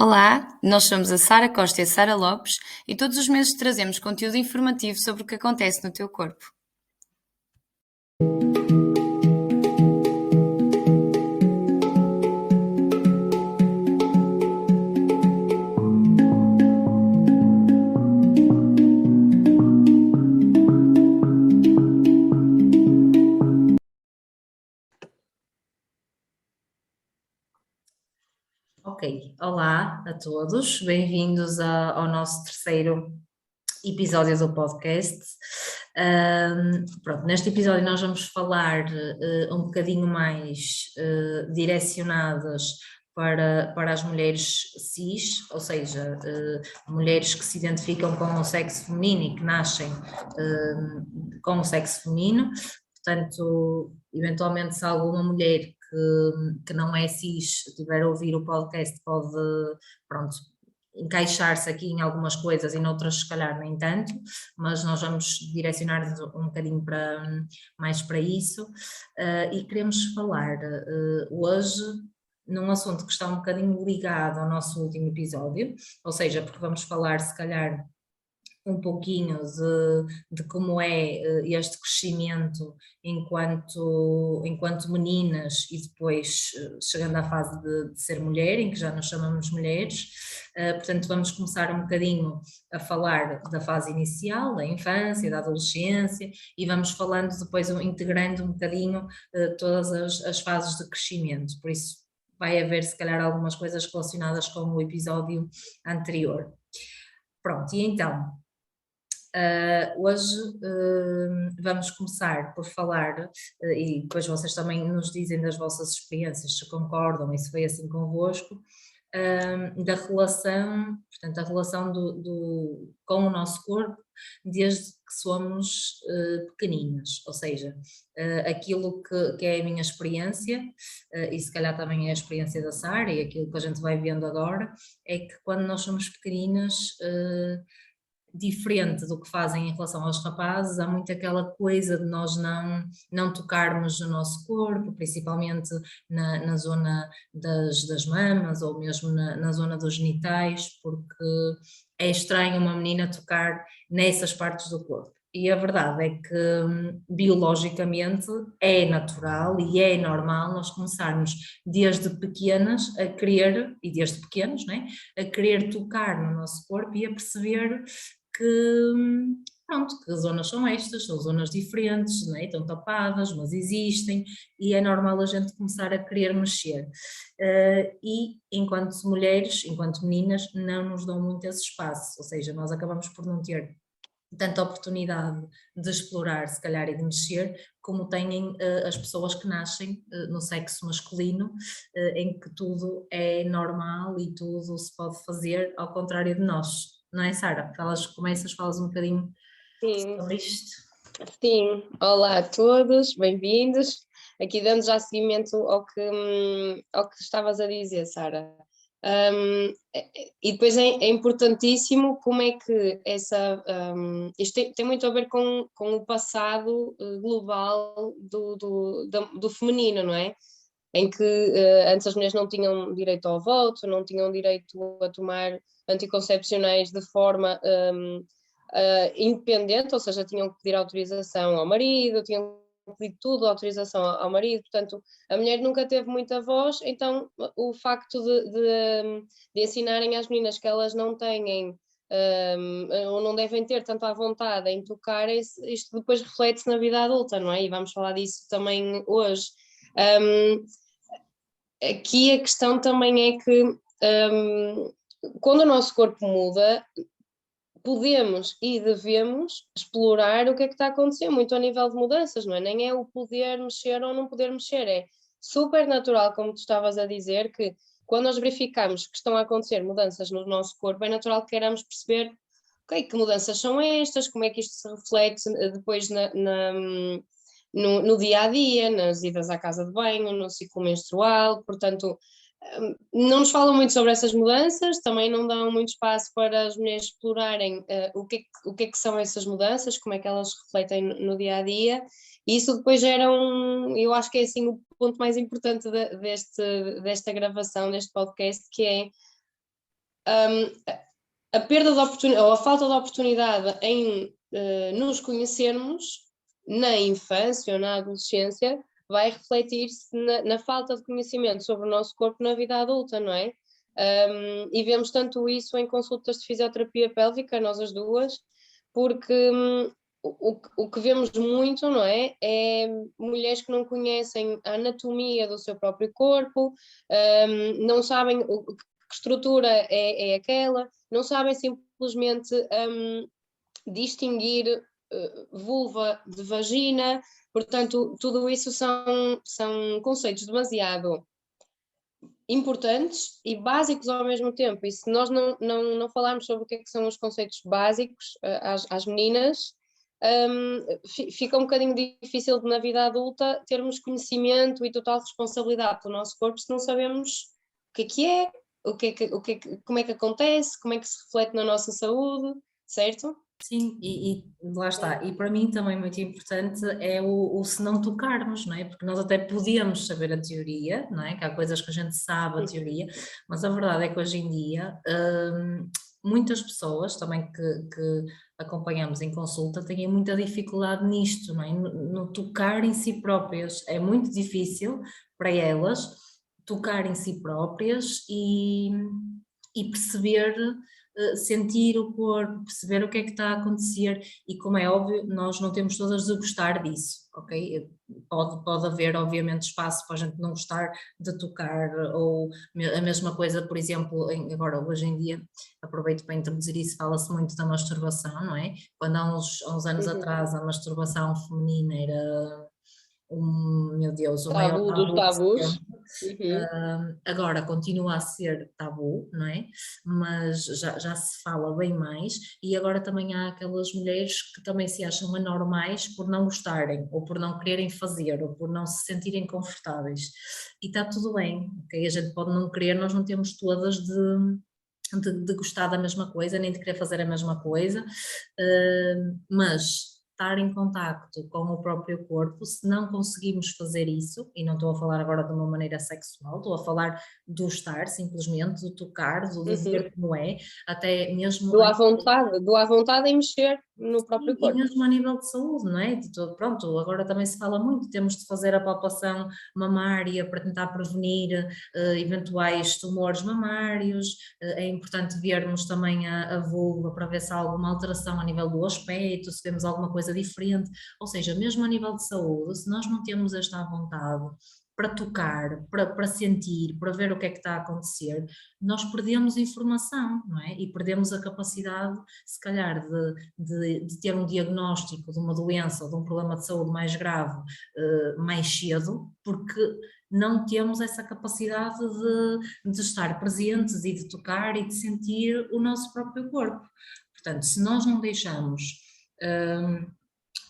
Olá, nós somos a Sara Costa e a Sara Lopes e todos os meses trazemos conteúdo informativo sobre o que acontece no teu corpo. Ok, olá a todos, bem-vindos ao nosso terceiro episódio do podcast. Pronto, neste episódio nós vamos falar um bocadinho mais direcionadas para as mulheres cis, ou seja, mulheres que se identificam com o sexo feminino e que nascem com o sexo feminino. Portanto, eventualmente, se alguma mulher que não é cis tiver a ouvir o podcast, pode, pronto, encaixar-se aqui em algumas coisas e noutras se calhar nem tanto, mas nós vamos direcionar um bocadinho mais para isso. E queremos falar hoje num assunto que está um bocadinho ligado ao nosso último episódio, ou seja, porque vamos falar se calhar um pouquinho de como é este crescimento enquanto meninas e depois chegando à fase de ser mulher, em que já nos chamamos mulheres. Portanto, vamos começar um bocadinho a falar da fase inicial, da infância, da adolescência, e vamos falando depois, integrando um bocadinho todas as fases de crescimento. Por isso, vai haver se calhar algumas coisas relacionadas com o episódio anterior. Pronto, e então, hoje vamos começar por falar, e depois vocês também nos dizem das vossas experiências, se concordam e se foi assim convosco, da relação, portanto, a relação com o nosso corpo desde que somos pequeninas, ou seja, aquilo que é a minha experiência, e se calhar também é a experiência da Sara e aquilo que a gente vai vendo agora, é que quando nós somos pequeninas, diferente do que fazem em relação aos rapazes, há muito aquela coisa de nós não tocarmos no nosso corpo, principalmente na zona das mamas ou mesmo na zona dos genitais, porque é estranho uma menina tocar nessas partes do corpo. E a verdade é que biologicamente é natural e é normal nós começarmos desde pequenas a querer, e desde pequenos, né, a querer tocar no nosso corpo e a perceber que, pronto, que zonas são estas, são zonas diferentes, né? Estão tapadas, mas existem, e é normal a gente começar a querer mexer. E enquanto mulheres, enquanto meninas, não nos dão muito esse espaço, ou seja, nós acabamos por não ter tanta oportunidade de explorar, se calhar, e de mexer, como têm as pessoas que nascem no sexo masculino, em que tudo é normal e tudo se pode fazer, ao contrário de nós. Não é, Sara? Falas um bocadinho Sim, sobre isto. sim. Olá a todos, bem-vindos. Aqui dando já seguimento ao que estavas a dizer, Sara. E depois é importantíssimo como é que isto tem muito a ver com o passado global do feminino, não é? Em que antes as mulheres não tinham direito ao voto, não tinham direito a tomar anticoncepcionais de forma independente, ou seja, tinham que pedir autorização ao marido, tinham que pedir tudo, autorização ao marido, portanto, a mulher nunca teve muita voz, então o facto de ensinarem às meninas que elas não têm ou não devem ter tanto à vontade em tocar, isto depois reflete-se na vida adulta, não é? E vamos falar disso também hoje. Aqui a questão também é que quando o nosso corpo muda, podemos e devemos explorar o que é que está a acontecer, muito a nível de mudanças, não é? Nem é o poder mexer ou não poder mexer, é super natural, como tu estavas a dizer, que quando nós verificamos que estão a acontecer mudanças no nosso corpo, é natural que queiramos perceber, ok, que mudanças são estas, como é que isto se reflete depois no dia a dia, nas idas à casa de banho, no ciclo menstrual, portanto. Não nos falam muito sobre essas mudanças, também não dão muito espaço para as mulheres explorarem o que é que são essas mudanças, como é que elas se refletem no dia a dia, e isso depois gera eu acho que é assim o ponto mais importante desta gravação, deste podcast, que é a perda de oportunidade, ou a falta de oportunidade em nos conhecermos na infância ou na adolescência vai refletir-se na falta de conhecimento sobre o nosso corpo na vida adulta, não é? E vemos tanto isso em consultas de fisioterapia pélvica, nós as duas, porque o que vemos muito, não é? É mulheres que não conhecem a anatomia do seu próprio corpo, não sabem que estrutura é aquela, não sabem simplesmente distinguir vulva de vagina, portanto, tudo isso são conceitos demasiado importantes e básicos ao mesmo tempo, e se nós não falarmos sobre o que são os conceitos básicos às meninas, fica um bocadinho difícil na vida adulta termos conhecimento e total responsabilidade pelo nosso corpo se não sabemos é, como é que acontece, como é que se reflete na nossa saúde, certo? Sim, e lá está. E para mim também muito importante é o se não tocarmos, não é? Porque nós até podíamos saber a teoria, não é? Que há coisas que a gente sabe a teoria, mas a verdade é que hoje em dia muitas pessoas também que acompanhamos em consulta têm muita dificuldade nisto, não é? No tocar em si próprias. É muito difícil para elas tocar em si próprias e perceber, sentir o corpo, perceber o que é que está a acontecer e, como é óbvio, nós não temos todas de gostar disso, ok? Pode haver obviamente espaço para a gente não gostar de tocar, ou a mesma coisa, por exemplo, agora hoje em dia, aproveito para introduzir isso, fala-se muito da masturbação, não é? Quando há uns anos atrás a masturbação feminina era meu Deus, o maior Tabu dos tabu de tabus. sempre. Agora continua a ser tabu, não é? Mas já se fala bem mais, e agora também há aquelas mulheres que também se acham anormais por não gostarem, ou por não quererem fazer, ou por não se sentirem confortáveis. E está tudo bem, ok? A gente pode não querer, nós não temos todas de gostar da mesma coisa, nem de querer fazer a mesma coisa, mas estar em contacto com o próprio corpo, se não conseguimos fazer isso, e não estou a falar agora de uma maneira sexual, estou a falar do estar simplesmente, do tocar, do ver como é, até mesmo... Do à vontade em mexer no próprio E corpo. mesmo a nível de saúde, não é? Pronto, agora também se fala muito, temos de fazer a palpação mamária para tentar prevenir eventuais tumores mamários, é importante vermos também a vulva para ver se há alguma alteração a nível do aspecto, se vemos alguma coisa diferente, ou seja, mesmo a nível de saúde, se nós não temos esta vontade para tocar, para sentir, para ver o que é que está a acontecer, nós perdemos informação, não é? E perdemos a capacidade, se calhar, de ter um diagnóstico de uma doença ou de um problema de saúde mais grave mais cedo, porque não temos essa capacidade de estar presentes e de tocar e de sentir o nosso próprio corpo. Portanto, se nós não deixamos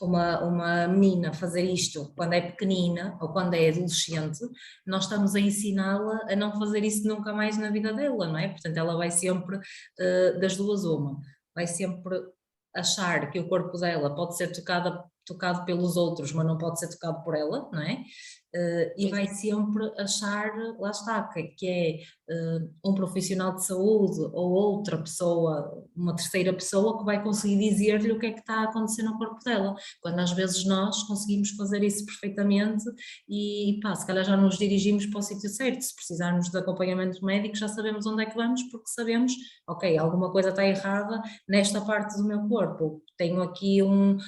uma menina fazer isto quando é pequenina ou quando é adolescente, nós estamos a ensiná-la a não fazer isso nunca mais na vida dela, não é? Portanto, ela vai sempre, das duas uma, vai sempre achar que o corpo dela pode ser tocado pelos outros, mas não pode ser tocado por ela, não é? E vai sempre achar, lá está, que é um profissional de saúde ou outra pessoa, uma terceira pessoa que vai conseguir dizer-lhe o que é que está a acontecer no corpo dela, quando às vezes nós conseguimos fazer isso perfeitamente e pá, se calhar já nos dirigimos para o sítio certo, se precisarmos de acompanhamento médico já sabemos onde é que vamos porque sabemos, ok, alguma coisa está errada nesta parte do meu corpo, tenho aqui um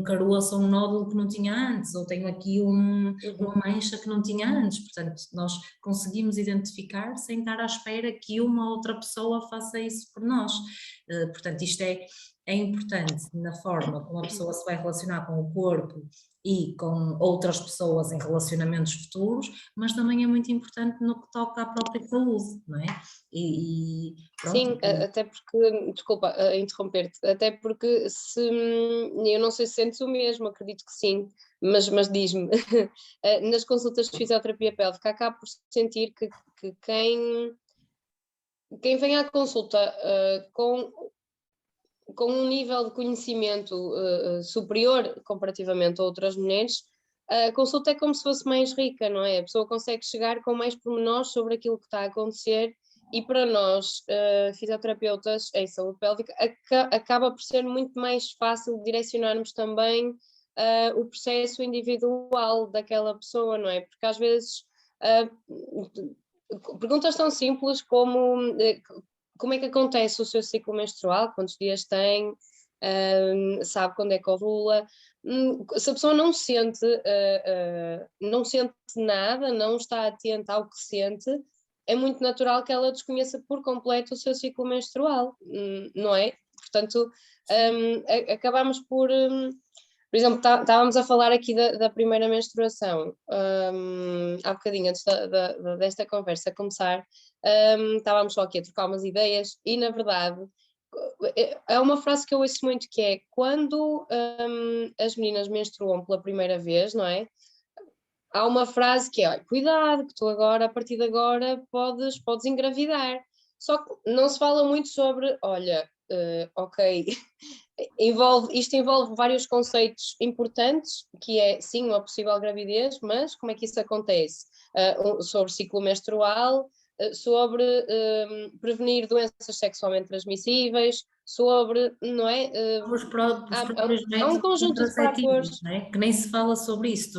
caroço ou um nódulo que não tinha antes, ou tenho aqui uma mancha que não tinha antes, portanto nós conseguimos identificar sem estar à espera que uma outra pessoa faça isso por nós, portanto isto é importante na forma como a pessoa se vai relacionar com o corpo e com outras pessoas em relacionamentos futuros, mas também é muito importante no que toca à própria saúde, não é? Pronto. Sim, até porque, desculpa interromper-te, até porque se, eu não sei se sentes o mesmo, acredito que sim, mas diz-me, nas consultas de fisioterapia pélvica acabo por sentir que quem vem à consulta com um nível de conhecimento superior comparativamente a outras mulheres, a consulta é como se fosse mais rica, não é? A pessoa consegue chegar com mais pormenores sobre aquilo que está a acontecer e para nós, fisioterapeutas em saúde pélvica, acaba por ser muito mais fácil direcionarmos também o processo individual daquela pessoa, não é? Porque às vezes perguntas tão simples como como é que acontece o seu ciclo menstrual, quantos dias tem, sabe quando é que ovula. Se a pessoa não sente nada, não está atenta ao que sente, é muito natural que ela desconheça por completo o seu ciclo menstrual, não é? Portanto, acabamos por exemplo, estávamos a falar aqui da primeira menstruação, há bocadinho antes desta conversa começar, estávamos só aqui a trocar umas ideias e, na verdade, é uma frase que eu ouço muito que é quando as meninas menstruam pela primeira vez, não é? Há uma frase que é, olha, cuidado, que tu agora, a partir de agora, podes engravidar. Só que não se fala muito sobre, olha, ok, isto envolve vários conceitos importantes, que é, sim, uma possível gravidez, mas como é que isso acontece? Sobre ciclo menstrual, sobre prevenir doenças sexualmente transmissíveis, sobre, não é? Os próprios Há um métodos conjunto de fatores. contraceptivos, não é? Que nem se fala sobre isso.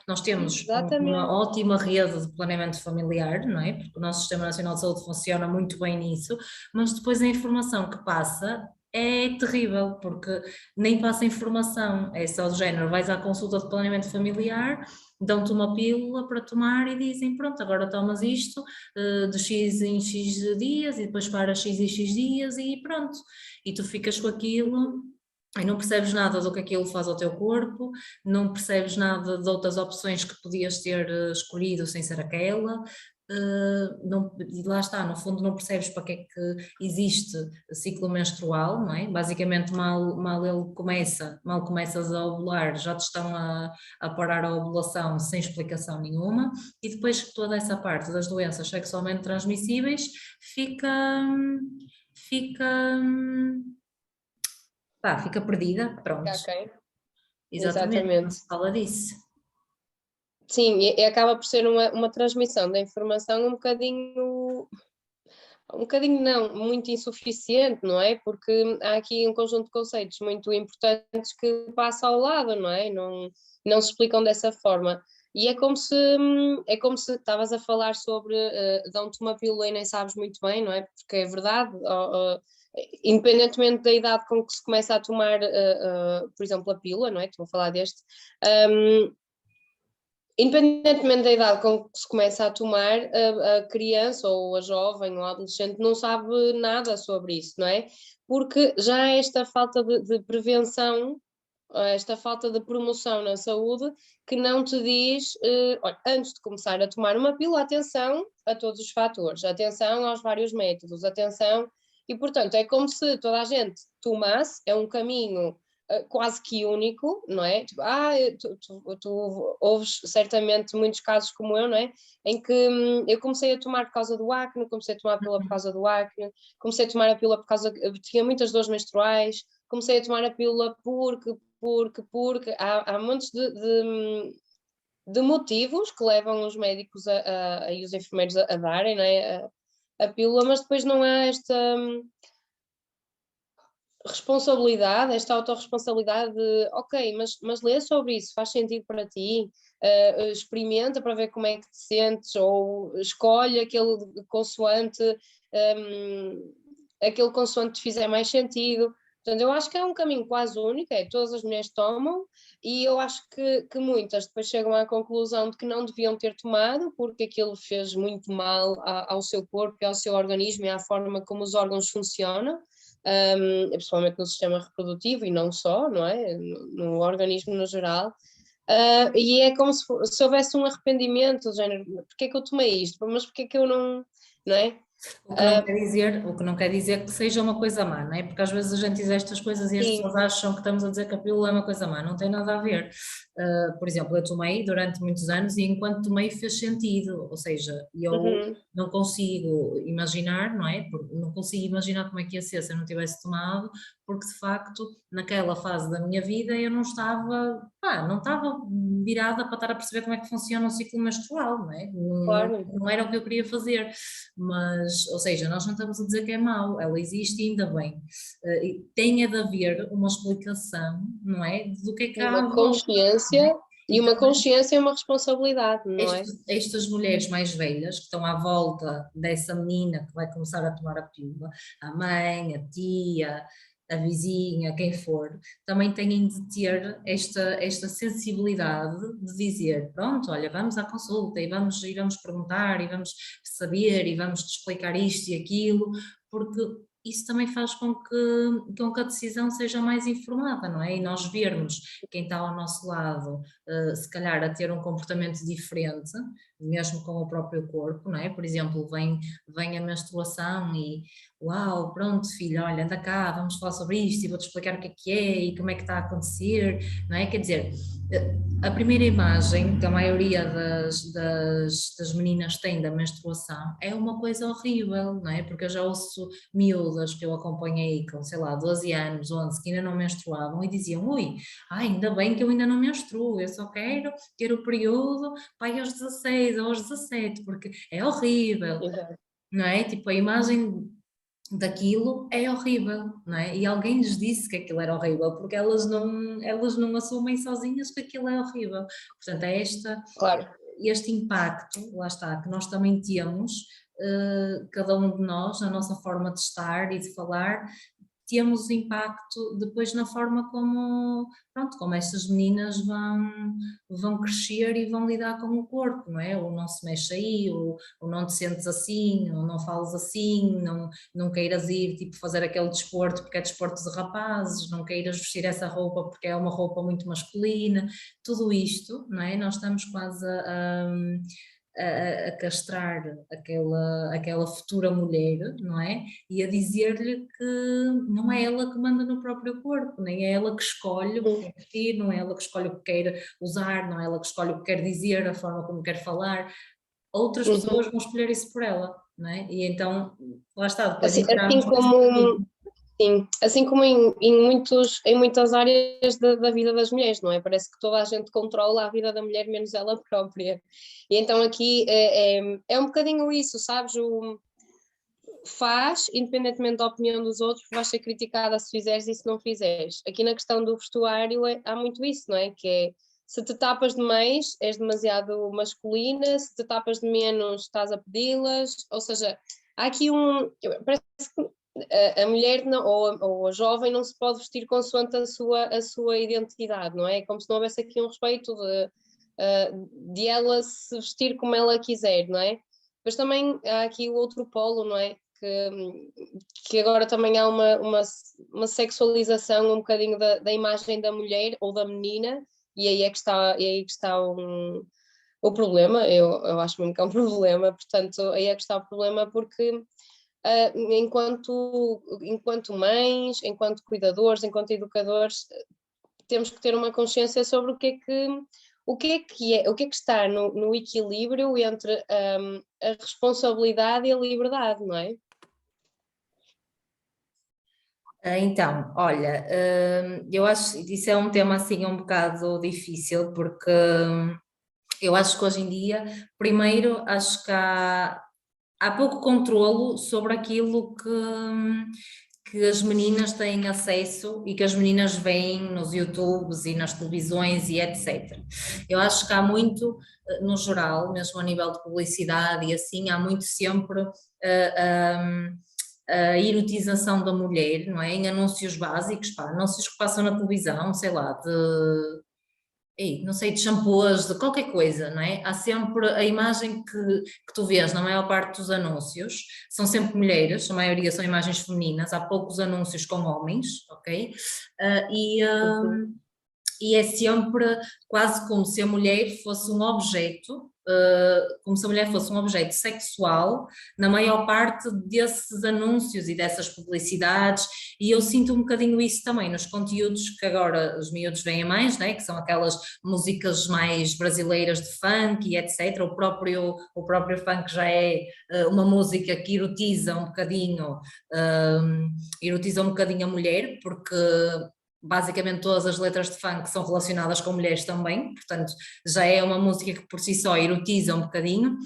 Nós temos uma Exatamente. ótima rede de planeamento familiar, não é? Porque o nosso Sistema Nacional de Saúde funciona muito bem nisso, mas depois a informação que passa é terrível, porque nem passa informação, é só do género, vais à consulta de planeamento familiar, dão-te uma pílula para tomar e dizem, pronto, agora tomas isto de X em X dias e depois para X em X dias e pronto. E tu ficas com aquilo e não percebes nada do que aquilo faz ao teu corpo, não percebes nada de outras opções que podias ter escolhido sem ser aquela. E lá está, no fundo não percebes para que é que existe ciclo menstrual, não é? Basicamente mal começas a ovular, já te estão a parar a ovulação sem explicação nenhuma, e depois toda essa parte das doenças sexualmente transmissíveis fica, fica perdida, pronto. Ok, Exatamente, não exatamente. se fala disso. Sim, e acaba por ser uma transmissão da informação um bocadinho não, muito insuficiente, não é? Porque há aqui um conjunto de conceitos muito importantes que passa ao lado, não é? Não se explicam dessa forma. E é como se estavas a falar sobre dão-te uma pílula e nem sabes muito bem, não é? Porque é verdade, independentemente da idade com que se começa a tomar, por exemplo, a pílula, não é? Estou a falar deste. Independentemente da idade com que se começa a tomar, a criança ou a jovem ou a adolescente não sabe nada sobre isso, não é? Porque já há esta falta de prevenção, esta falta de promoção na saúde, que não te diz, olha, antes de começar a tomar uma pílula, atenção a todos os fatores, atenção aos vários métodos, atenção, e portanto é como se toda a gente tomasse, é um caminho quase que único, não é? Tipo, tu ouves certamente muitos casos como eu, não é? Em que eu comecei a tomar por causa do acne, comecei a tomar a pílula por causa do acne, comecei a tomar a pílula por causa que tinha muitas dores menstruais, comecei a tomar a pílula porque há montes de motivos que levam os médicos e os enfermeiros a darem, não é? A pílula, mas depois não há esta responsabilidade, esta autorresponsabilidade de, ok, mas lê sobre isso, faz sentido para ti, experimenta para ver como é que te sentes, ou escolhe aquele consoante, aquele consoante que te fizer mais sentido. Portanto, eu acho que é um caminho quase único, todas as mulheres tomam, e eu acho que muitas depois chegam à conclusão de que não deviam ter tomado, porque aquilo fez muito mal ao seu corpo e ao seu organismo e à forma como os órgãos funcionam. Principalmente no sistema reprodutivo e não só, não é? No organismo no geral. E é como se houvesse um arrependimento, do género, porque é que eu tomei isto? Mas porque é que eu não é? O que não quer dizer que seja uma coisa má, não é? Porque às vezes a gente diz estas coisas e as Sim. pessoas acham que estamos a dizer que a pílula é uma coisa má, não tem nada a ver. Por exemplo, eu tomei durante muitos anos e enquanto tomei fez sentido, ou seja, eu Uhum. não consigo imaginar, não é? Não consigo imaginar como é que ia ser se eu não tivesse tomado, porque de facto naquela fase da minha vida eu não estava, não estava virada para estar a perceber como é que funciona o ciclo menstrual, não é? Não, Claro, não era o que eu queria fazer, mas, ou seja, nós não estamos a dizer que é mau, ela existe e ainda bem. E tem de haver uma explicação, não é? Do que é que há uma à volta. consciência E e uma consciência e uma responsabilidade, não é? estas mulheres mais velhas que estão à volta dessa menina que vai começar a tomar a pílula, a mãe, a tia, a vizinha, quem for, também têm de ter esta sensibilidade de dizer, pronto, olha, vamos à consulta e vamos perguntar e vamos saber e vamos te explicar isto e aquilo, porque isso também faz com que a decisão seja mais informada, não é? E nós vermos quem está ao nosso lado se calhar a ter um comportamento diferente, mesmo com o próprio corpo, não é? Por exemplo, vem a menstruação e uau, pronto filho, olha, anda cá, vamos falar sobre isto e vou-te explicar o que é e como é que está a acontecer, não é? Quer dizer, a primeira imagem que a maioria das meninas tem da menstruação é uma coisa horrível, não é? Porque eu já ouço miúdas que eu acompanhei com, sei lá, 12 anos, 11, que ainda não menstruavam e diziam, ui, ainda bem que eu ainda não menstruo, eu só quero ter o período pai aos 16 ou aos 17, porque é horrível, Exato. não é? Tipo, a imagem daquilo é horrível, não é? E alguém lhes disse que aquilo era horrível, porque elas não assumem sozinhas que aquilo é horrível. Portanto, é Claro. este impacto, lá está, que nós também temos, cada um de nós, na nossa forma de estar e de falar, temos impacto depois na forma como, pronto, como estas meninas vão crescer e vão lidar com o corpo, não é? Ou não se mexe aí, ou não te sentes assim, ou não falas assim, não queiras ir tipo fazer aquele desporto porque é desporto de rapazes, não queiras vestir essa roupa porque é uma roupa muito masculina, tudo isto, não é? Nós estamos quase a castrar aquela futura mulher, não é? E a dizer-lhe que não é ela que manda no próprio corpo, nem é ela que escolhe o que Uhum. quer vestir, não é ela que escolhe o que quer usar, não é ela que escolhe o que quer dizer, a forma como quer falar. Outras Uhum. pessoas vão escolher isso por ela, não é? E então, lá está, depois Assim entramos nesse como, caminho. sim, assim como em muitas áreas da vida das mulheres, não é? Parece que toda a gente controla a vida da mulher menos ela própria. E então aqui é um bocadinho isso, sabes? Faz, independentemente da opinião dos outros, vais ser criticada se fizeres e se não fizeres. Aqui na questão do vestuário há muito isso, não é? Que é, se te tapas de mais, és demasiado masculina, se te tapas de menos, estás a pedi-las, ou seja, há aqui parece que a mulher não, ou a jovem não se pode vestir consoante a sua identidade, não é? Como se não houvesse aqui um respeito de ela se vestir como ela quiser, não é? Mas também há aqui o outro polo, não é? Que agora também há uma sexualização um bocadinho da imagem da mulher ou da menina, e aí é que está o problema, eu acho mesmo que é um problema, portanto, aí é que está o problema, porque enquanto mães, enquanto cuidadores, enquanto educadores, temos que ter uma consciência sobre o que é que está no equilíbrio entre a responsabilidade e a liberdade, não é? Então, olha, eu acho que isso é um tema assim um bocado difícil, porque eu acho que hoje em dia, primeiro, acho que há pouco controlo sobre aquilo que as meninas têm acesso e que as meninas veem nos YouTubes e nas televisões e etc. Eu acho que há muito, no geral, mesmo a nível de publicidade e assim, há muito sempre a erotização da mulher, não é? Em anúncios básicos, pá, anúncios que passam na televisão, sei lá, não sei, de shampoos, de qualquer coisa, não é? Há sempre a imagem que tu vês na maior parte dos anúncios, são sempre mulheres, a maioria são imagens femininas, há poucos anúncios com homens, ok? Ah, e, Uhum. e é sempre quase como se a mulher fosse um objeto como se a mulher fosse um objeto sexual na maior parte desses anúncios e dessas publicidades, e eu sinto um bocadinho isso também nos conteúdos que agora os miúdos veem mais, né, que são aquelas músicas mais brasileiras de funk e etc. O próprio funk já é uma música que erotiza um bocadinho a mulher, porque basicamente todas as letras de funk são relacionadas com mulheres também, portanto já é uma música que por si só erotiza um bocadinho.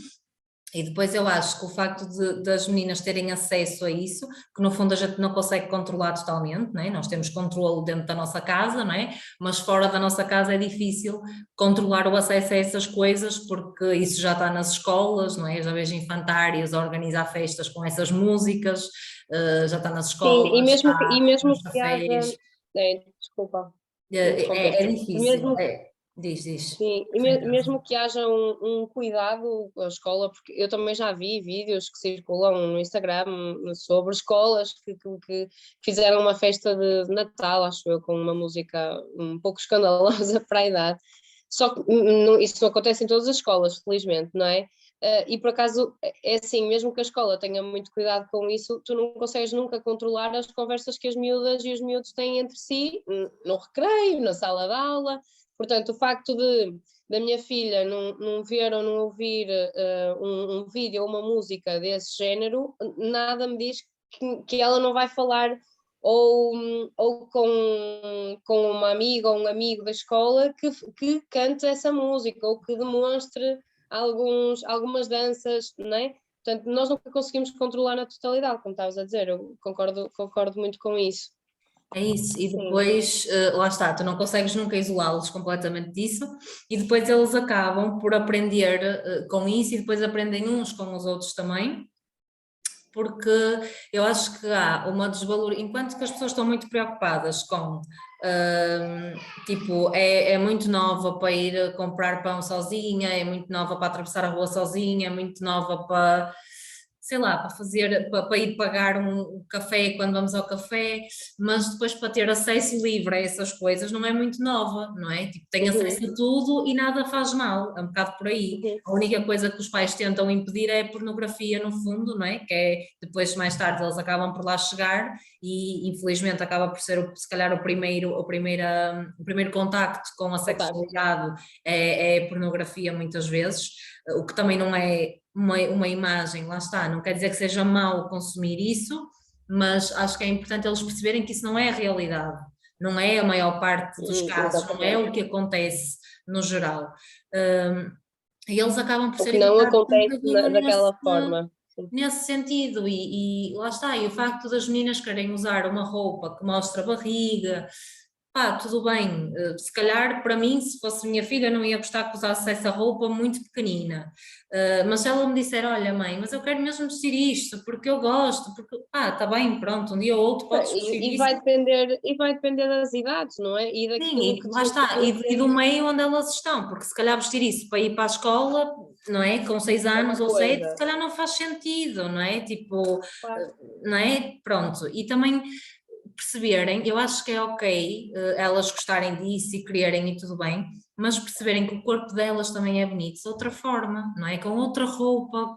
E depois eu acho que o facto das meninas terem acesso a isso, que no fundo a gente não consegue controlar totalmente, não é? Nós temos controle dentro da nossa casa, não é? Mas fora da nossa casa é difícil controlar o acesso a essas coisas, porque isso já está nas escolas, não é? Eu já vejo infantários a organizar festas com essas músicas, já está nas Sim, escolas, está e mesmo nos que haja, cafés, desculpa, é interromper-te. difícil, diz. Sim, e mesmo que haja um cuidado com a escola, porque eu também já vi vídeos que circulam no Instagram sobre escolas que fizeram uma festa de Natal, acho eu, com uma música um pouco escandalosa para a idade. Só que isso não acontece em todas as escolas, felizmente, não é? E por acaso é assim, mesmo que a escola tenha muito cuidado com isso, tu não consegues nunca controlar as conversas que as miúdas e os miúdos têm entre si, no recreio, na sala de aula. Portanto, o facto da minha filha não ver ou não ouvir um vídeo ou uma música desse género, nada me diz que ela não vai falar ou com uma amiga ou um amigo da escola que cante essa música ou que demonstre algumas danças, não é? Portanto, nós nunca conseguimos controlar na totalidade, como estavas a dizer, eu concordo muito com isso. É isso, e Sim. depois, lá está, tu não consegues nunca isolá-los completamente disso, e depois eles acabam por aprender com isso, e depois aprendem uns com os outros também, porque eu acho que há uma desvalorização, enquanto que as pessoas estão muito preocupadas com, tipo, é muito nova para ir comprar pão sozinha, é muito nova para atravessar a rua sozinha, é muito nova para, sei lá, para ir pagar um café quando vamos ao café, mas depois para ter acesso livre a essas coisas não é muito nova, não é? Tipo, tem acesso a tudo e nada faz mal, é um bocado por aí. A única coisa que os pais tentam impedir é a pornografia no fundo, não é? Que é, depois mais tarde eles acabam por lá chegar e infelizmente acaba por ser se calhar o primeiro contacto com a sexualidade é a pornografia muitas vezes, o que também não é uma imagem, lá está, não quer dizer que seja mau consumir isso, mas acho que é importante eles perceberem que isso não é a realidade, não é a maior parte dos casos, não é o que acontece no geral. E eles acabam por O ser que não educados um acontece bocadinho daquela forma. nesse sentido, e lá está, e o facto das meninas querem usar uma roupa que mostra a barriga, pá, tudo bem, se calhar para mim, se fosse minha filha, não ia gostar que usasse essa roupa muito pequenina, mas se ela me disser, olha mãe, mas eu quero mesmo vestir isto, porque eu gosto, porque, pá, está bem, pronto, um dia ou outro podes vestir E isso. vai depender das idades, não é? E Sim, daquilo e que lá está, tu e do meio onde elas estão, porque se calhar vestir isso para ir para a escola, não é? Com 6 é uma anos ou 7, se coisa. calhar não faz sentido, não é? Tipo, Claro. não é? Pronto, e também perceberem, eu acho que é ok elas gostarem disso e quererem e tudo bem, mas perceberem que o corpo delas também é bonito de outra forma, não é? Com outra roupa,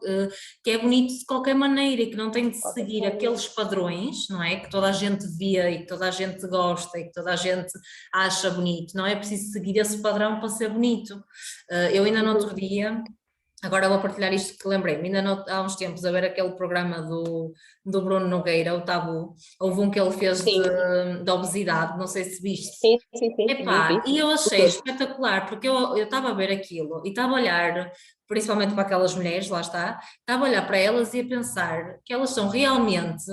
que é bonito de qualquer maneira e que não tem de Qualquer seguir forma. aqueles padrões, não é? Que toda a gente vê e que toda a gente gosta e que toda a gente acha bonito, não é preciso seguir esse padrão para ser bonito. Eu ainda no outro dia. Agora vou partilhar isto que lembrei-me, ainda há uns tempos a ver aquele programa do Bruno Nogueira, o Tabu, houve um que ele fez Sim, de obesidade, não sei se viste. sim, Epá, vi. e eu achei espetacular, porque eu estava a ver aquilo e estava a olhar, principalmente para aquelas mulheres, lá está, estava a olhar para elas e a pensar que elas são realmente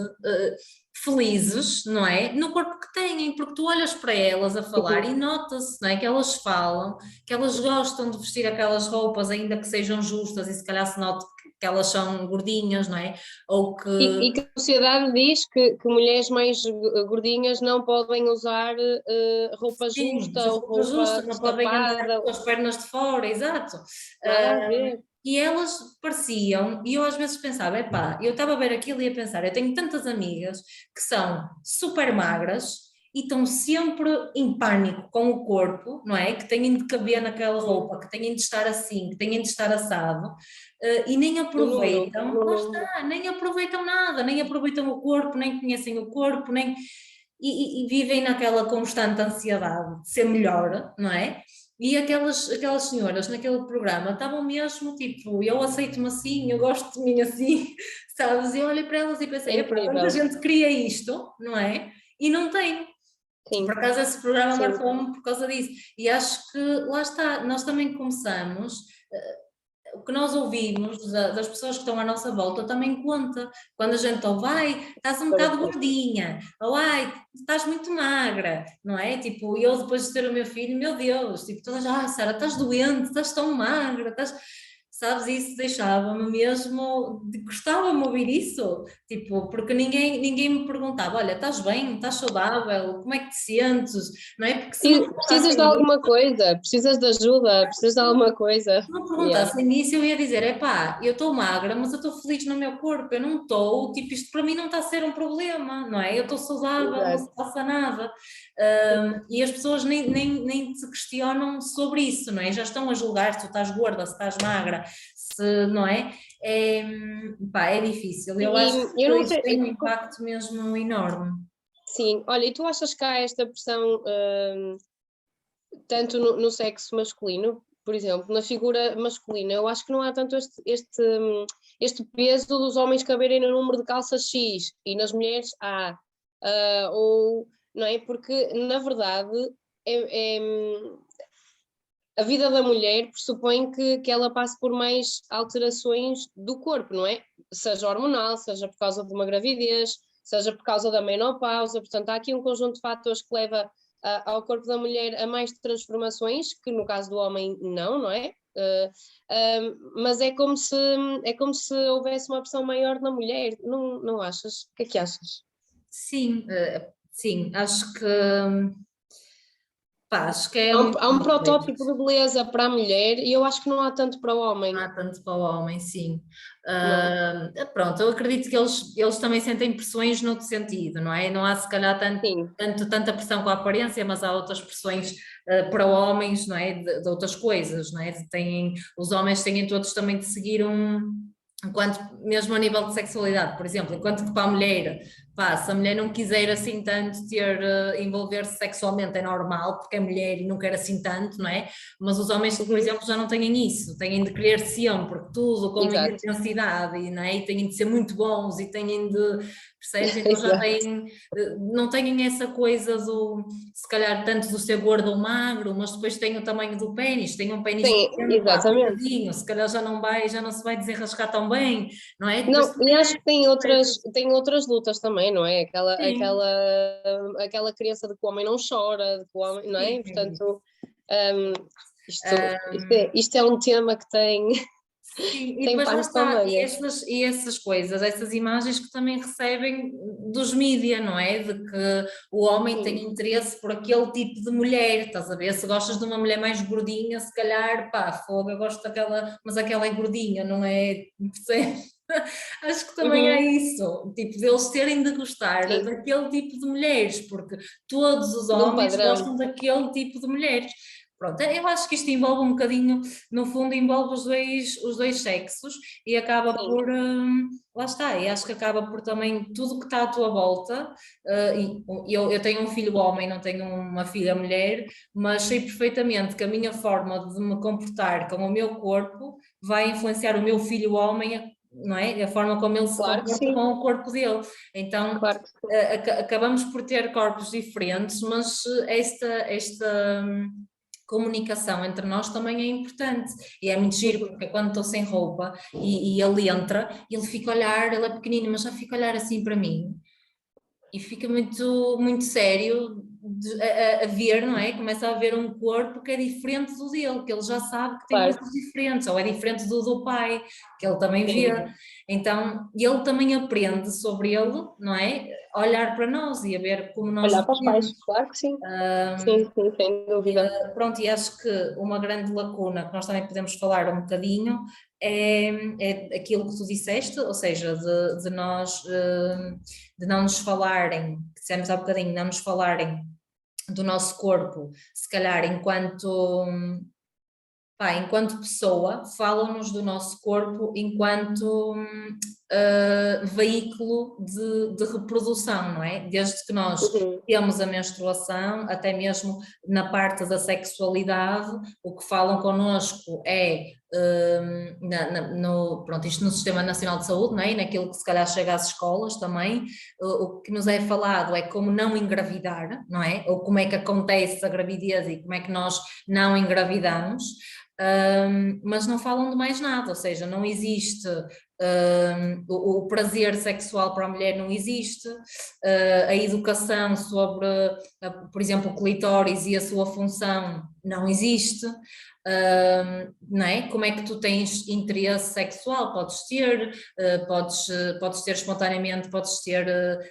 felizes, não é? No corpo que têm, porque tu olhas para elas a falar e nota-se, não é? Que elas falam, que elas gostam de vestir aquelas roupas, ainda que sejam justas, e se calhar se note que elas são gordinhas, não é? Ou que E que a sociedade diz que mulheres mais gordinhas não podem usar roupa sim, justa ou roupa roupa justa, não podem andar destapada, com as pernas de fora, exato. nada a ver. E elas pareciam, e eu às vezes pensava, epá, eu estava a ver aquilo e a pensar, eu tenho tantas amigas que são super magras e estão sempre em pânico com o corpo, não é? Que têm de caber naquela roupa, que têm de estar assim, que têm de estar assado, e nem No número, aproveitam, no lá número. está, nem aproveitam nada, nem aproveitam o corpo, nem conhecem o corpo, nem, e vivem naquela constante ansiedade de ser melhor, não é? E aquelas senhoras naquele programa estavam mesmo tipo, eu aceito-me assim, eu gosto de mim assim, sabes? E eu olhei para elas e É pensei, epá, tanta incrível. gente queria isto, não é? E não tem. Por Sim, acaso esse programa sim. marcou-me por causa disso. E acho que lá está, nós também começamos, o que nós ouvimos das pessoas que estão à nossa volta também conta. Quando a gente ouve, ai, estás um bocado gordinha, ou ai, estás muito magra, não é? Tipo, eu depois de ter o meu filho, meu Deus, tipo, todas, Sara, estás doente, estás tão magra, estás. Sabes, isso deixava-me mesmo, gostava-me ouvir isso, tipo, porque ninguém me perguntava, olha, estás bem, estás saudável, como é que te sentes, não é? Porque se não Precisas de perguntassem alguma coisa, precisas de ajuda, precisas de alguma coisa. se não Yeah, perguntassem isso, eu ia dizer: epá, eu estou magra, mas eu estou feliz no meu corpo, eu não estou, tipo, isto para mim não está a ser um problema, não é? Eu estou saudável, não se exato. passa nada. E as pessoas nem se questionam sobre isso, não é? Já estão a julgar se tu estás gorda, se estás magra, se, não é? Pá, é difícil, eu acho E eu que não isso sei, tem um impacto mesmo enorme. sim, olha, e tu achas que há esta pressão, tanto no sexo masculino, por exemplo, na figura masculina, eu acho que não há tanto este peso dos homens caberem no número de calças X e nas mulheres há, ou, não é? Porque, na verdade, a vida da mulher pressupõe que ela passe por mais alterações do corpo, não é? Seja hormonal, seja por causa de uma gravidez, seja por causa da menopausa, portanto, há aqui um conjunto de fatores que leva ao corpo da mulher a mais transformações, que no caso do homem não é? Mas é como se houvesse uma pressão maior na mulher, não achas? O que é que achas? Sim, sim, acho que, pá, acho que é Há um, muito há um protótipo complexo. de beleza para a mulher e eu acho que não há tanto para o Não homem, há tanto para o homem, sim. não é? Pronto, eu acredito que eles também sentem pressões noutro sentido, não é? Não há se calhar Sim. tanta pressão com a aparência, mas há outras pressões para homens, não é? De outras coisas, não é? Os homens têm todos também de seguir enquanto, mesmo a nível de sexualidade, por exemplo, enquanto que para a mulher, pá, se a mulher não quiser assim tanto envolver-se sexualmente é normal, porque é mulher e não quer assim tanto, não é? Mas os homens, por Uhum. exemplo, já não têm isso, têm de querer sempre tudo com muita Exato, intensidade, e, não é? E têm de ser muito bons e têm de, percebes? Então já exato. têm, não têm essa coisa do, se calhar, tanto do ser gordo ou magro, mas depois têm o tamanho do pênis, têm um pênis Sim, pequeno, pá, exatamente. coitadinho, se calhar já não se vai desenrascar tão bem, não é? Depois Não, e também há acho que essas coisas. tem outras lutas também, não é? Aquela, Sim, aquela crença de que o homem não chora, de que o homem, não é? sim. Portanto, hum, isto é um tema que tem, Sim, e tem depois lá panos para está, mangas. e essas coisas, essas imagens que também recebem dos mídia, não é? De que o homem tem Sim, interesse por aquele tipo de mulher, estás a ver? Se gostas de uma mulher mais gordinha, se calhar, pá, fogo, eu gosto daquela, mas aquela é gordinha, não é? Percebes? Acho que também é uhum, isso, tipo, deles terem de gostar sim, daquele tipo de mulheres, porque todos os de um homens padrão. gostam daquele tipo de mulheres. Pronto, eu acho que isto envolve um bocadinho, no fundo, envolve os dois sexos e acaba Sim, por, lá está, e acho que acaba por também tudo que está à tua volta, e eu tenho um filho homem, não tenho uma filha mulher, mas sei perfeitamente que a minha forma de me comportar com o meu corpo vai influenciar o meu filho homem, não é? A forma como ele se claro que comporta com sim, o corpo dele. Então, claro que sim. acabamos por ter corpos diferentes, mas esta comunicação entre nós também é importante e é muito giro Uhum. porque quando estou sem roupa e ele entra, ele fica a olhar, ele é pequenino, mas já fica a olhar assim para mim e fica muito sério a ver, não é? Começa a ver um corpo que é diferente do dele, que ele já sabe que tem Claro, coisas diferentes, ou é diferente do pai, que ele também vê. sim. Então, ele também aprende sobre ele, não é? A olhar para nós e a ver como nós Olhar para os pais, vivemos. claro que sim. Sim, sim, sem dúvida. Pronto, e acho que uma grande lacuna que nós também podemos falar um bocadinho é aquilo que tu disseste, ou seja, de nós, de não nos falarem, que dissemos há bocadinho, não nos falarem do nosso corpo, se calhar enquanto pessoa, falam-nos do nosso corpo enquanto veículo de reprodução, não é? Desde que nós temos a menstruação, até mesmo na parte da sexualidade, o que falam connosco é, pronto, isto no Sistema Nacional de Saúde, não é? E naquilo que se calhar chega às escolas também, o que nos é falado é como não engravidar, não é? Ou como é que acontece a gravidez e como é que nós não engravidamos. Mas não falam de mais nada, ou seja, não existe o prazer sexual para a mulher, não existe, a educação sobre, por exemplo, o clitóris e a sua função não existe, não é? Como é que tu tens interesse sexual? Podes ter, podes ter espontaneamente, podes ter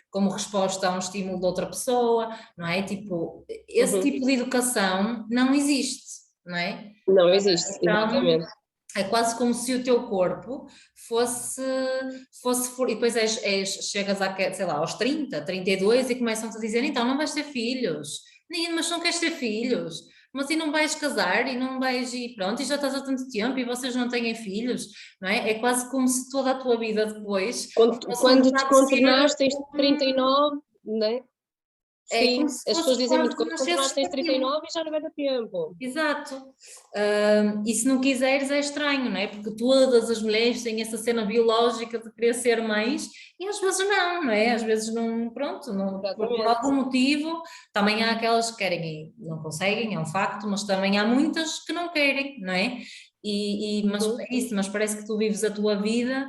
como resposta a um estímulo de outra pessoa, não é? Tipo, esse tipo de educação não existe. Não é? Não existe, Então, exatamente. é quase como se o teu corpo fosse e depois chegas sei lá, aos 30, 32 e começam-te a dizer, então não vais ter filhos, mas não queres ter filhos, mas e não vais casar e não vais, e pronto, e já estás há tanto tempo e vocês não têm filhos, não é? É quase como se toda a tua vida depois... Quando te contornaste tens 39, não é? Sim, as pessoas dizem muito, quando nós tens 39 e já não vai dar tempo. Exato. E se não quiseres é estranho, não é? Porque todas as mulheres têm essa cena biológica de querer ser mães e às vezes não é? Às vezes não, pronto, não, por algum motivo, também há aquelas que querem e não conseguem, é um facto, mas também há muitas que não querem, não é? Mas é isso, mas parece que tu vives a tua vida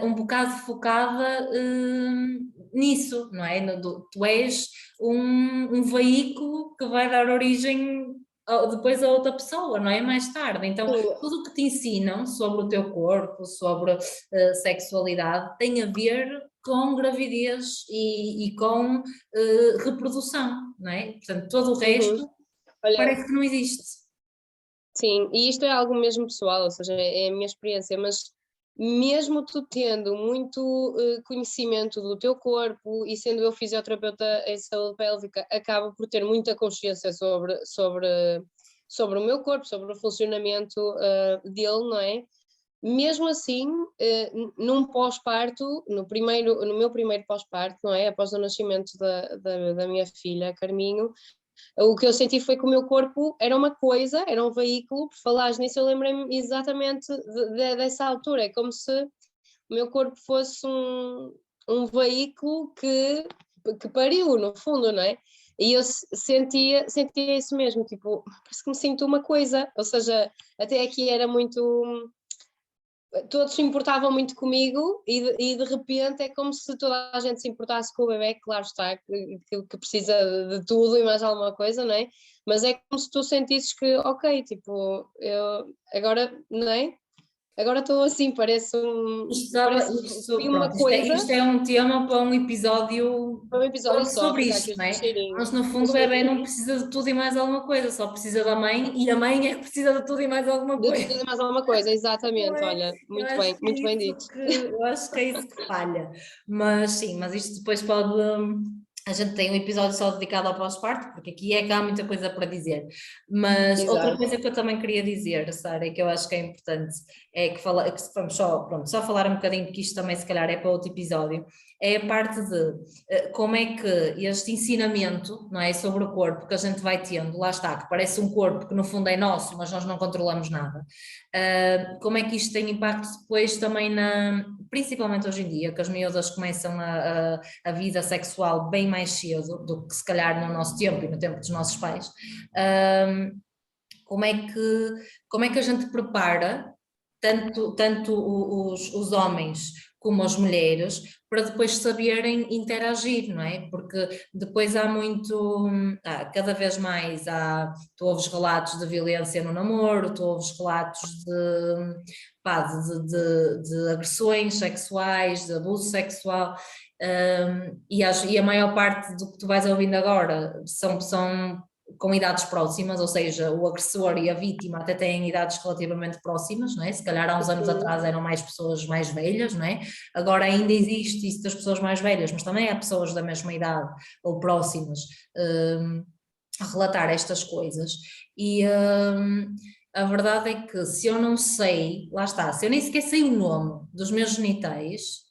um bocado focada nisso, não é? Tu és um veículo que vai dar origem depois a outra pessoa, não é? Mais tarde. Então, tudo o que te ensinam sobre o teu corpo, sobre sexualidade, tem a ver com gravidez e com reprodução, não é? Portanto, todo o resto parece que não existe. Sim, e isto é algo mesmo pessoal, ou seja, é a minha experiência, mas mesmo tu tendo muito conhecimento do teu corpo e sendo eu fisioterapeuta em saúde pélvica, acabo por ter muita consciência sobre o meu corpo, sobre o funcionamento dele, não é? Mesmo assim, num pós-parto, no meu primeiro pós-parto, não é? Após o nascimento da minha filha, Carminho, o que eu senti foi que o meu corpo era uma coisa, era um veículo, por falares nisso eu lembrei-me exatamente dessa altura, é como se o meu corpo fosse um veículo que pariu, no fundo, não é? E eu sentia isso mesmo, tipo, parece que me sinto uma coisa, ou seja, até aqui era muito... Todos se importavam muito comigo e de repente é como se toda a gente se importasse com o bebê, claro está, que precisa de tudo e mais alguma coisa, não é? Mas é como se tu sentisses que, ok, tipo, eu agora, não é? Agora estou assim, parece uma coisa. Isto é um tema para um episódio sobre isto, não é? Mas no fundo o bebê não precisa de tudo e mais alguma coisa, só precisa da mãe e a mãe é que precisa de tudo e mais alguma coisa. De tudo e mais alguma coisa, exatamente, olha, muito bem dito. Eu acho que é isso que falha, mas sim, mas isto depois pode... A gente tem um episódio só dedicado ao pós-parto, porque aqui é que há muita coisa para dizer. Mas outra coisa que eu também queria dizer, Sara, e que eu acho que é importante, é que vamos só falar um bocadinho, porque isto também se calhar é para outro episódio, é a parte de como é que este ensinamento, não é, sobre o corpo que a gente vai tendo, lá está, que parece um corpo que no fundo é nosso, mas nós não controlamos nada, como é que isto tem impacto depois também principalmente hoje em dia, que as miúdas começam a vida sexual bem mais cedo do que se calhar no nosso tempo e no tempo dos nossos pais, como é que a gente prepara tanto os homens como as mulheres para depois saberem interagir, não é? Porque depois há muito, cada vez mais tu ouves relatos de violência no namoro, tu ouves relatos de agressões sexuais, de abuso sexual, e a maior parte do que tu vais ouvindo agora são com idades próximas, ou seja, o agressor e a vítima até têm idades relativamente próximas, não é? Se calhar há uns anos atrás eram mais pessoas mais velhas, não é? Agora ainda existe isso das pessoas mais velhas, mas também há pessoas da mesma idade ou próximas a relatar estas coisas. E a verdade é que se eu não sei, lá está, se eu nem sequer sei o nome dos meus genitais,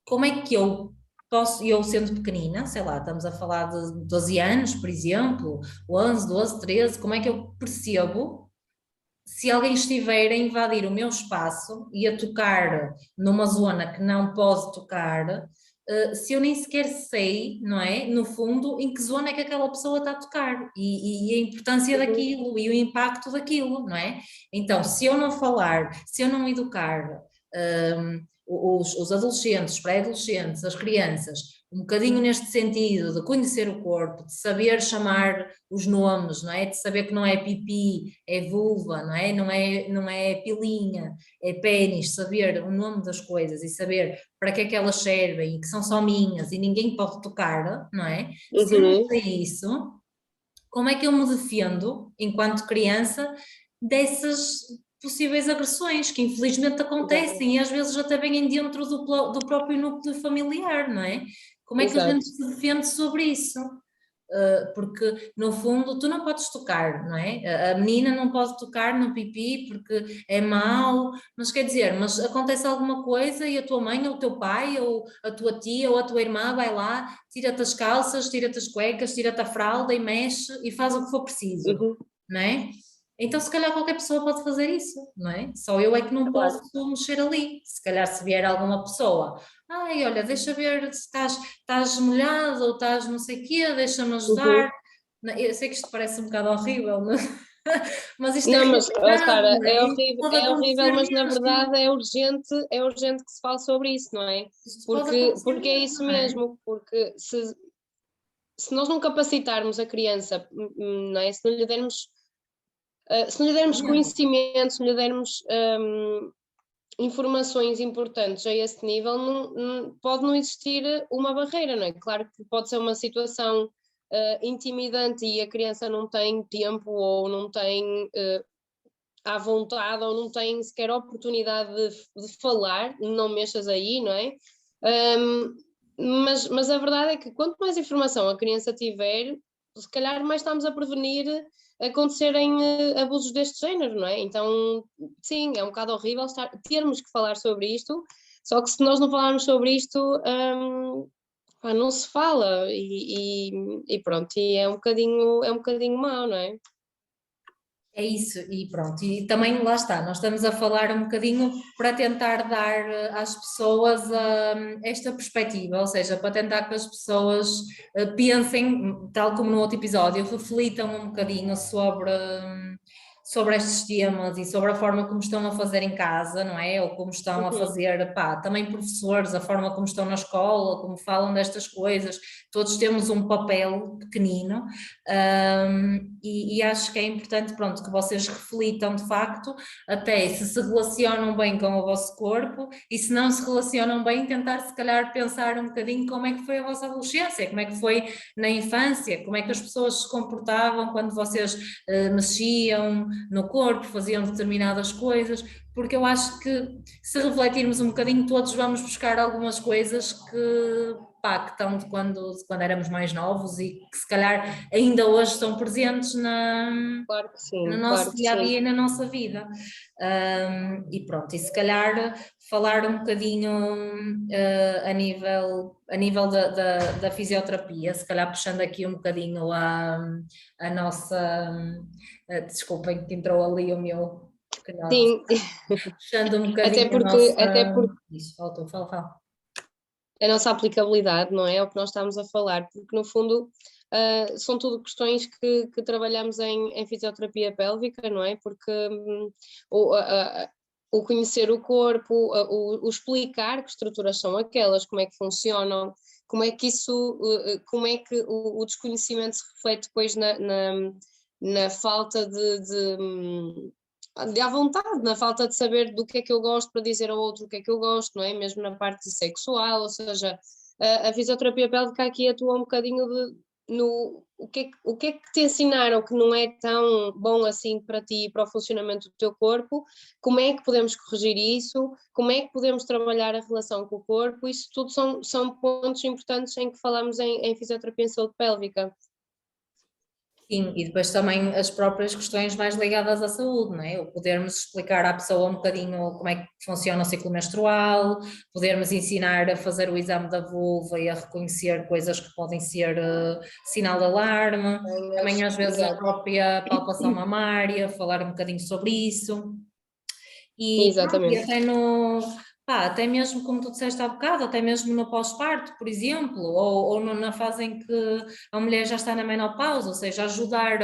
como é que eu posso, eu sendo pequenina, sei lá, estamos a falar de 12 anos, por exemplo, 11, 12, 13, como é que eu percebo se alguém estiver a invadir o meu espaço e a tocar numa zona que não pode tocar, se eu nem sequer sei, não é? No fundo, em que zona é que aquela pessoa está a tocar e a importância daquilo e o impacto daquilo, não é? Então, se eu não falar, se eu não educar os adolescentes, os pré-adolescentes, as crianças, um bocadinho neste sentido de conhecer o corpo, de saber chamar os nomes, não é? De saber que não é pipi, é vulva, não é? Não é pilinha, é pênis, saber o nome das coisas e saber para que é que elas servem e que são só minhas e ninguém pode tocar, não é? Se eu não sei isso, como é que eu me defendo, enquanto criança, dessas possíveis agressões que infelizmente acontecem e às vezes até vêm dentro do próprio núcleo familiar, não é? Como é que a gente se defende sobre isso? Porque no fundo tu não podes tocar, não é? A menina não pode tocar no pipi porque é mau, mas quer dizer, mas acontece alguma coisa e a tua mãe ou o teu pai ou a tua tia ou a tua irmã vai lá, tira-te as calças, tira-te as cuecas, tira-te a fralda e mexe e faz o que for preciso, não é? Então se calhar qualquer pessoa pode fazer isso, não é? Só eu é que não posso mexer ali, se calhar se vier alguma pessoa, ai olha, deixa ver se estás molhado ou estás não sei o quê, deixa-me ajudar. Eu sei que isto parece um bocado horrível, mas isto é Não, mas realidade, Sara, não é? Pode é horrível, acontecer mas na mesmo. verdade é urgente que se fale sobre isso, não é? Isto pode acontecer Porque é mesmo, isso não é? mesmo, porque se nós não capacitarmos a criança, não é? Se não lhe dermos conhecimento, se não lhe dermos informações importantes a esse nível, pode não existir uma barreira, não é? Claro que pode ser uma situação intimidante e a criança não tem tempo ou não tem à vontade ou não tem sequer oportunidade de falar, não mexas aí, não é? Mas a verdade é que quanto mais informação a criança tiver, se calhar mais estamos a prevenir acontecerem abusos deste género, não é? Então, sim, é um bocado horrível termos que falar sobre isto, só que se nós não falarmos sobre isto, não se fala e pronto, e é um bocadinho mau, não é? É isso, e pronto, e também lá está, nós estamos a falar um bocadinho para tentar dar às pessoas esta perspectiva, ou seja, para tentar que as pessoas pensem, tal como no outro episódio, reflitam um bocadinho sobre estes temas e sobre a forma como estão a fazer em casa, não é? Ou como estão a fazer, pá, também professores, a forma como estão na escola, como falam destas coisas, todos temos um papel pequenino. E acho que é importante, pronto, que vocês reflitam de facto, até se relacionam bem com o vosso corpo e se não se relacionam bem, tentar se calhar pensar um bocadinho como é que foi a vossa adolescência, como é que foi na infância, como é que as pessoas se comportavam quando vocês mexiam no corpo, faziam determinadas coisas, porque eu acho que se refletirmos um bocadinho todos vamos buscar algumas coisas que estão de quando éramos mais novos e que se calhar ainda hoje estão presentes Claro que sim, no claro nosso que dia a sim. dia e na nossa vida. E pronto, e se calhar falar um bocadinho a nível da fisioterapia, se calhar puxando aqui um bocadinho a nossa. Desculpem que entrou ali o meu pequenote. Sim, Puxando um até bocadinho a porque nossa. Isso, faltou, fala. a nossa aplicabilidade, não é? É o que nós estamos a falar, porque no fundo são tudo questões que trabalhamos em fisioterapia pélvica, não é? Porque o conhecer o corpo, o explicar que estruturas são aquelas, como é que funcionam, como é que como é que o desconhecimento se reflete depois na falta de à vontade, na falta de saber do que é que eu gosto para dizer ao outro o que é que eu gosto, não é? Mesmo na parte sexual, ou seja, a fisioterapia pélvica aqui atua um bocadinho o que é que te ensinaram que não é tão bom assim para ti e para o funcionamento do teu corpo, como é que podemos corrigir isso, como é que podemos trabalhar a relação com o corpo, isso tudo são pontos importantes em que falamos em fisioterapia em saúde pélvica. Sim, e depois também as próprias questões mais ligadas à saúde, não é? O podermos explicar à pessoa um bocadinho como é que funciona o ciclo menstrual, podermos ensinar a fazer o exame da vulva e a reconhecer coisas que podem ser sinal de alarme, também às vezes a Exato. própria palpação mamária, falar um bocadinho sobre isso. E, pronto, e Exatamente. até no, pá, até mesmo como tu disseste há bocado, até mesmo no pós-parto, por exemplo, ou na fase em que a mulher já está na menopausa, ou seja, ajudar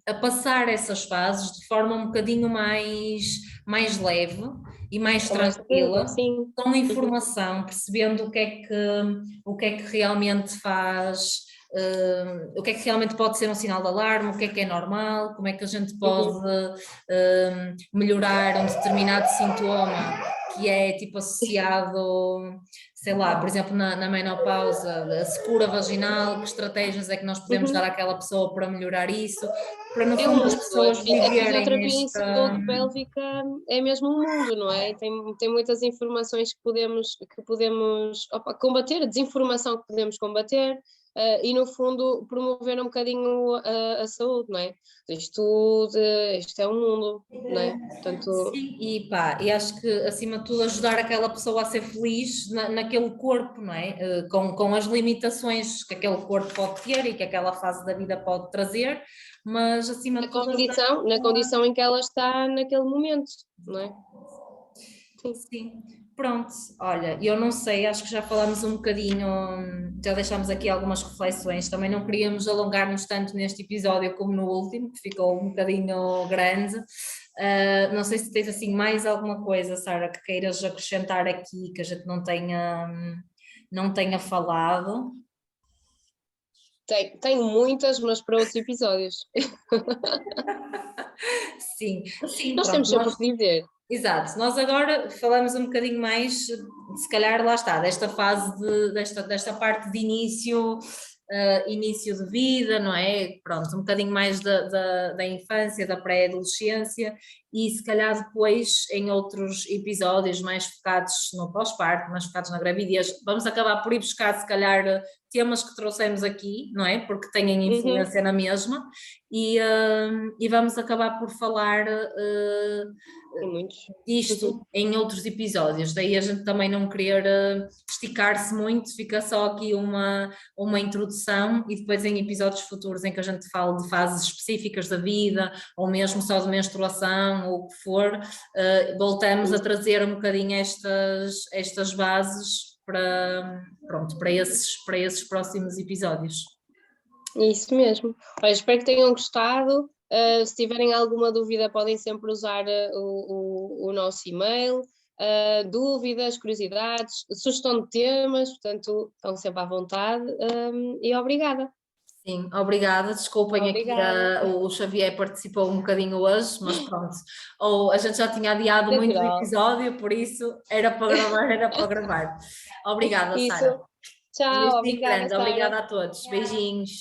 a passar essas fases de forma um bocadinho mais leve e mais Com mais tranquila, certeza, sim. com informação, percebendo o que é que realmente faz. O que é que realmente pode ser um sinal de alarme, o que é normal, como é que a gente pode melhorar um determinado sintoma que é tipo associado, sei lá, por exemplo, na menopausa, a secura vaginal, que estratégias é que nós podemos dar àquela pessoa para melhorar isso, para no É um fundo as mundo, pessoas a viverem fisioterapia em esta. saúde pélvica é mesmo um mundo, não é? Tem muitas informações que podemos combater, a desinformação que podemos combater, e no fundo promover um bocadinho a saúde, não é? Isto é um mundo, não é? Portanto, Sim, e pá, e acho que acima de tudo ajudar aquela pessoa a ser feliz naquele corpo, não é? Com as limitações que aquele corpo pode ter e que aquela fase da vida pode trazer, mas acima de tudo ajudar a na pessoa. condição em que ela está naquele momento, não é? Sim. Sim, pronto, olha, eu não sei, acho que já falámos um bocadinho, já deixámos aqui algumas reflexões, também não queríamos alongar-nos tanto neste episódio como no último, que ficou um bocadinho grande. Não sei se tens assim mais alguma coisa, Sara, que queiras acrescentar aqui, que a gente não tenha falado. Tenho muitas, mas para outros episódios. Sim, sim, Nós temos pronto, sempre o que dizer. exato, nós agora falamos um bocadinho mais, se calhar lá está, desta fase, desta parte de início, início de vida, não é? Pronto, um bocadinho mais da infância, da pré-adolescência e se calhar depois em outros episódios mais focados no pós-parto, mais focados na gravidez, vamos acabar por ir buscar se calhar temas que trouxemos aqui, não é? Porque têm Uhum. influência na mesma e vamos acabar por falar Tem muitos. disto em outros episódios, daí a gente também não querer esticar-se muito, fica só aqui uma introdução e depois em episódios futuros em que a gente fala de fases específicas da vida ou mesmo só de menstruação ou o que for, voltamos a trazer um bocadinho estas bases pronto, para esses próximos episódios. Isso mesmo. Olha, espero que tenham gostado. Se tiverem alguma dúvida, podem sempre usar o nosso e-mail. Dúvidas, curiosidades, sugestão de temas, portanto, estão sempre à vontade. E obrigada. Sim, obrigada. Desculpem aqui, Obrigada. o Xavier participou um bocadinho hoje, mas pronto. Ou a gente já tinha adiado muito o Natural. episódio, por isso era para gravar, era para gravar. Obrigada, Isso. Sara. Um Tchau, beijinho obrigada, grande, Sara. obrigada a todos. Beijinhos.